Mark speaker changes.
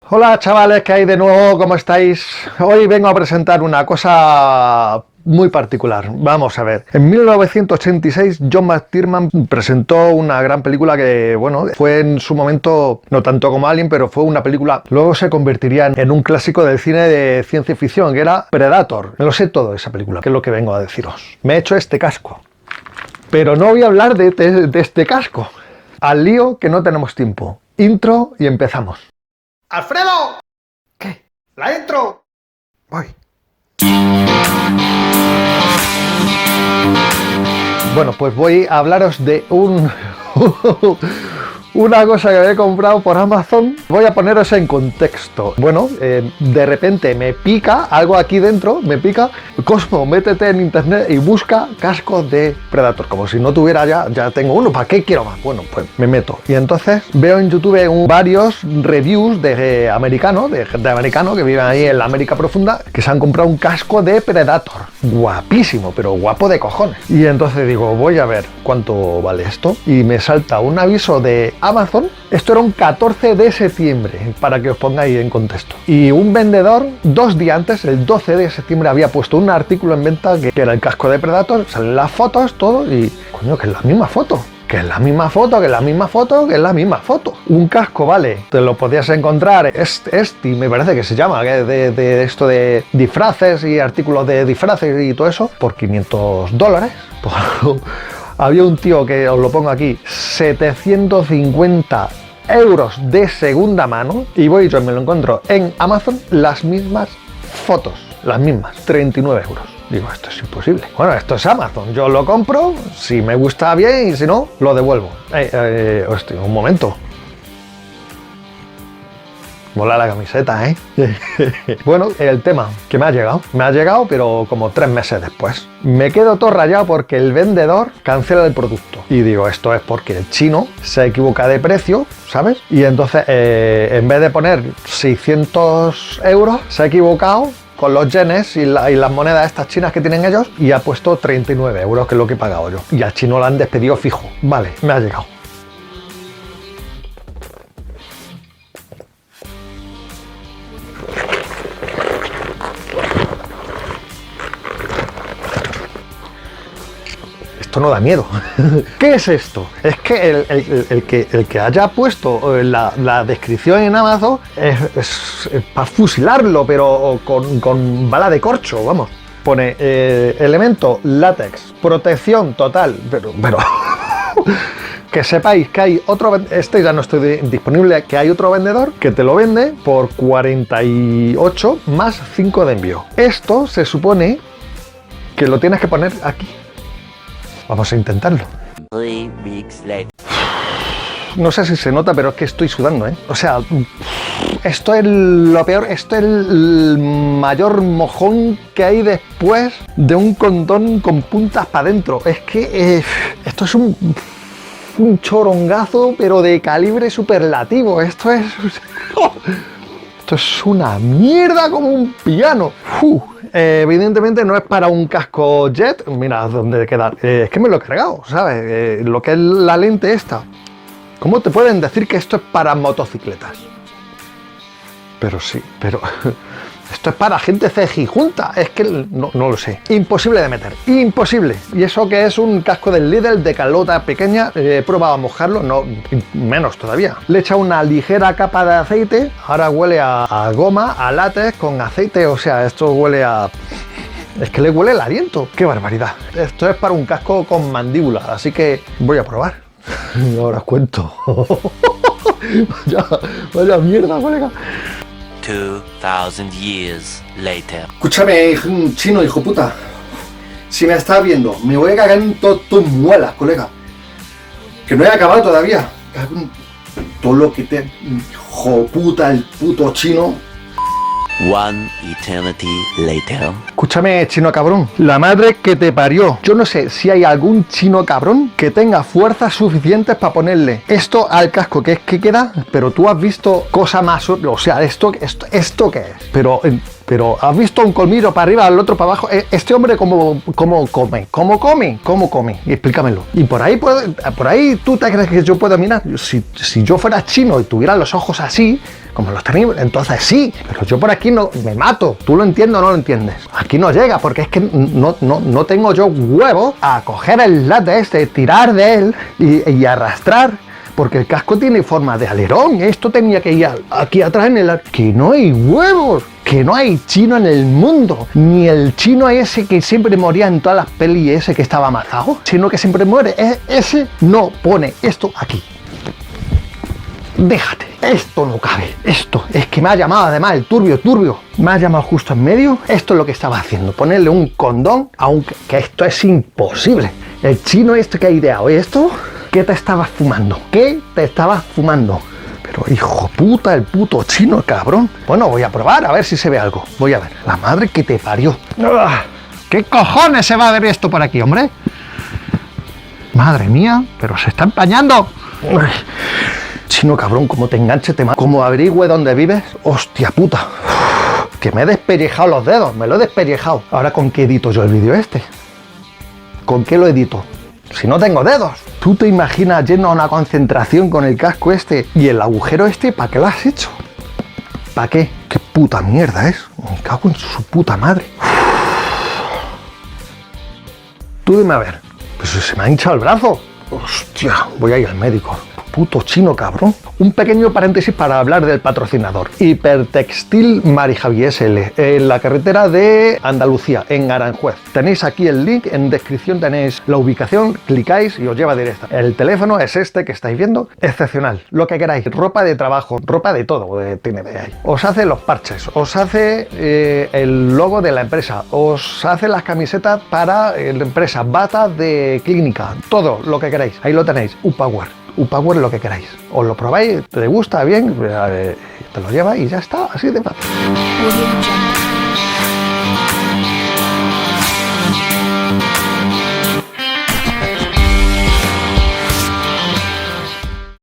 Speaker 1: Hola chavales, ¿qué hay de nuevo? ¿Cómo estáis? Hoy vengo a presentar una cosa muy particular. Vamos a ver. En 1986 John McTiernan presentó una gran película que, bueno, fue en su momento, no tanto como Alien, pero fue una película, luego se convertiría en un clásico del cine de ciencia ficción, que era Predator. Me lo sé todo de esa película, que es lo que vengo a deciros. Me he hecho este casco. Pero no voy a hablar de este casco. Al lío, que no tenemos tiempo. Intro y empezamos. ¡Alfredo! ¿Qué? ¡La intro! Voy. Bueno, pues voy a hablaros de una cosa que me he comprado por Amazon. Voy a poneros en contexto. Bueno, de repente me pica algo aquí dentro, me pica. Cosmo, métete en internet y busca cascos de Predator. Como si no tuviera ya tengo uno. ¿Para qué quiero más? Bueno, pues me meto. Y entonces veo en YouTube varios reviews de americanos, de gente americana que viven ahí en la América profunda, que se han comprado un casco de Predator. Guapísimo, pero guapo de cojones. Y entonces digo, voy a ver cuánto vale esto. Y me salta un aviso de Amazon. Esto era un 14 de septiembre, para que os pongáis en contexto. Y un vendedor, 2 días antes, el 12 de septiembre, había puesto un artículo en venta que era el casco de Predator. Salen las fotos, todo, y coño, que es la misma foto. Que es la misma foto, que es la misma foto, que es la misma foto. Un casco, vale, te lo podías encontrar, y me parece que se llama, que de esto de disfraces y artículos de disfraces y todo eso, por $500. Había un tío que, os lo pongo aquí, 750 euros de segunda mano, y voy yo y me lo encuentro en Amazon, las mismas fotos, las mismas, 39 euros. Digo, esto es imposible. Bueno, esto es Amazon, yo lo compro, si me gusta bien y si no, lo devuelvo. Hostia, un momento. Mola la camiseta, ¿eh? Bueno, el tema que me ha llegado, pero como 3 meses después. Me quedo todo rayado porque el vendedor cancela el producto. Y digo, esto es porque el chino se equivoca de precio, ¿sabes? Y entonces, en vez de poner 600 euros, se ha equivocado con los yenes y las monedas estas chinas que tienen ellos, y ha puesto 39 euros, que es lo que he pagado yo. Y al chino lo han despedido fijo. Vale, me ha llegado. Esto no da miedo. ¿Qué es esto? Es que el que haya puesto la descripción en Amazon es para fusilarlo, pero con bala de corcho, vamos. Pone elemento látex, protección total, pero que sepáis que hay otro, este ya no estoy disponible, que hay otro vendedor que te lo vende por 48 más 5 de envío. Esto se supone que lo tienes que poner aquí. Vamos a intentarlo.
Speaker 2: 3 weeks later.
Speaker 1: No sé si se nota, pero es que estoy sudando, ¿eh? O sea, esto es lo peor, esto es el mayor mojón que hay después de un condón con puntas para adentro. Es que esto es un chorongazo, pero de calibre superlativo. Esto es una mierda como un piano. Evidentemente no es para un casco jet. Mira dónde queda. Es que me lo he cargado, ¿sabes? Lo que es la lente esta. ¿Cómo te pueden decir que esto es para motocicletas? Pero sí, pero esto es para gente cejijunta. Es que no lo sé. Imposible de meter. Imposible. Y eso que es un casco del Lidl de calota pequeña. He probado a mojarlo, no, menos todavía. Le he echado una ligera capa de aceite. Ahora huele a goma, a látex con aceite. O sea, esto huele a... Es que le huele el aliento. ¡Qué barbaridad! Esto es para un casco con mandíbula. Así que voy a probar. Ahora os cuento. Vaya mierda, colega.
Speaker 2: 2000 years later.
Speaker 1: Escúchame, chino, hijo puta. Si me estás viendo, me voy a cagar en tus muelas, colega. Que no he acabado todavía. Todo lo que te... Hijo puta, el puto chino.
Speaker 2: 1 eternity later.
Speaker 1: Escúchame, chino cabrón. La madre que te parió. Yo no sé si hay algún chino cabrón que tenga fuerzas suficientes para ponerle esto al casco, que es que queda... Pero tú has visto cosa más... O sea, ¿esto qué es? Pero Pero ¿has visto un colmillo para arriba, el otro para abajo? Este hombre ¿cómo come? ¿Cómo come? Y explícamelo. Y por ahí tú te crees que yo puedo mirar. Si yo fuera chino y tuviera los ojos así, como los tenía, entonces sí. Pero yo por aquí no me mato. ¿Tú lo entiendes o no lo entiendes? Aquí no llega porque es que no tengo yo huevos a coger el late este, tirar de él y arrastrar. Porque el casco tiene forma de alerón. Esto tenía que ir aquí atrás en el... Que no hay huevos. Que no hay chino en el mundo. Ni el chino ese que siempre moría en todas las pelis, ese que estaba amazado. Sino que siempre muere. Ese no pone esto aquí. Déjate. Esto no cabe. Esto es que me ha llamado además el turbio. Me ha llamado justo en medio. Esto es lo que estaba haciendo. Ponerle un condón, aunque que esto es imposible. El chino este que ha ideado esto... ¿Qué te estabas fumando? Pero hijo puta, el puto chino, el cabrón. Bueno, voy a probar a ver si se ve algo. Voy a ver. La madre que te parió. ¿Qué cojones se va a ver esto por aquí, hombre? Madre mía, pero se está empañando. Chino, cabrón, como te enganche, te mato. Como averigüe dónde vives, hostia puta. Que me he despellejado los dedos, me lo he despellejado. Ahora, ¿con qué edito yo el vídeo este? ¿Con qué lo edito? Si no tengo dedos. ¿Tú te imaginas yendo a una concentración con el casco este y el agujero este? ¿Para qué lo has hecho? ¿Para qué? ¿Qué puta mierda es? Me cago en su puta madre. Tú dime a ver. Pues se me ha hinchado el brazo. Hostia, voy a ir al médico. Puto chino, cabrón. Un pequeño paréntesis para hablar del patrocinador. Hipertextil Mari Javi SL, en la carretera de Andalucía, en Aranjuez. Tenéis aquí el link, en descripción tenéis la ubicación, clicáis y os lleva directa. El teléfono es este que estáis viendo, excepcional. Lo que queráis, ropa de trabajo, ropa de todo, tiene de ahí. Os hace los parches, os hace el logo de la empresa, os hace las camisetas para la empresa, batas de clínica, todo lo que queráis. Ahí lo tenéis, Upower, lo que queráis. Os lo probáis, te gusta bien, te lo lleva y ya está, así de fácil.